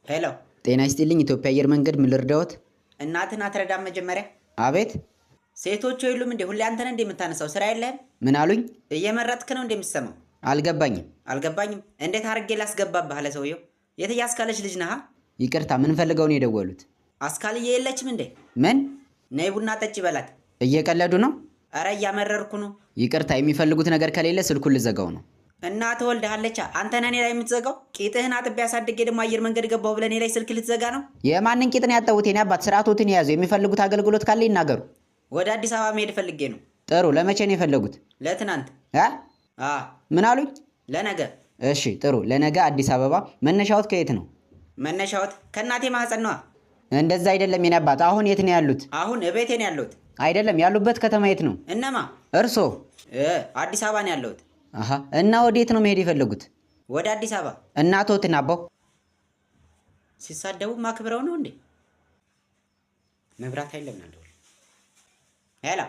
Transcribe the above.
ሄሎ ጤና ይስጥልኝ። ኢትዮጵያ አየር መንገድ ምን ልርዳዎት? እናትን አትረዳም መጀመሪያ? አቤት። ሴቶቹ የሉም እንዴ? ሁሌ አንተ ነህ እንዴ የምታነሳው? ስራ የለህም? ምን አሉኝ? እየመረጥክ ነው እንዴ የምትሰማው? አልገባኝም። አልገባኝም። እንዴት አድርጌ ላስገባብህ አለ ሰውየው። የት ያስካለች ልጅ ነህ? ይቅርታ፣ ምን ፈልገው ነው የደወሉት? አስካልዬ የለችም እንዴ? ምን? ነይ ቡና ጠጪ በላት። እየቀለዱ ነው? አረ እያመረርኩ ነው። ይቅርታ፣ የሚፈልጉት ነገር ከሌለ ስልኩን ልዘጋው ነው። እናትህ ወልደሃለች። አንተ ነህ እኔ ላይ የምትዘጋው? ቂጥህን አጥቤ አሳድጌ ደግሞ አየር መንገድ ገባሁ ብለህ እኔ ላይ ስልክ ልትዘጋ ነው? የማንን ቂጥ ነው ያጠቡት? የኔ አባት ስርዓቶትን የያዙ። የሚፈልጉት አገልግሎት ካለ ይናገሩ። ወደ አዲስ አበባ መሄድ ፈልጌ ነው። ጥሩ። ለመቼ ነው የፈለጉት? ለትናንት። ምን አሉኝ? ለነገ። እሺ ጥሩ። ለነገ አዲስ አበባ። መነሻዎት ከየት ነው? መነሻዎት ከእናቴ ማህፀን ነዋ። እንደዛ አይደለም የኔ አባት። አሁን የት ነው ያሉት? አሁን እቤቴ ነው ያለሁት። አይደለም፣ ያሉበት ከተማ የት ነው? እነማ? እርሶ? አዲስ አበባ ነው ያለሁት። አሃ። እና ወዴት ነው መሄድ የፈለጉት? ወደ አዲስ አበባ። እናቶትን አባው ሲሳደቡ ማክብረው ነው እንዴ? መብራት ኃይል ለምን አልደወለም? ሄላ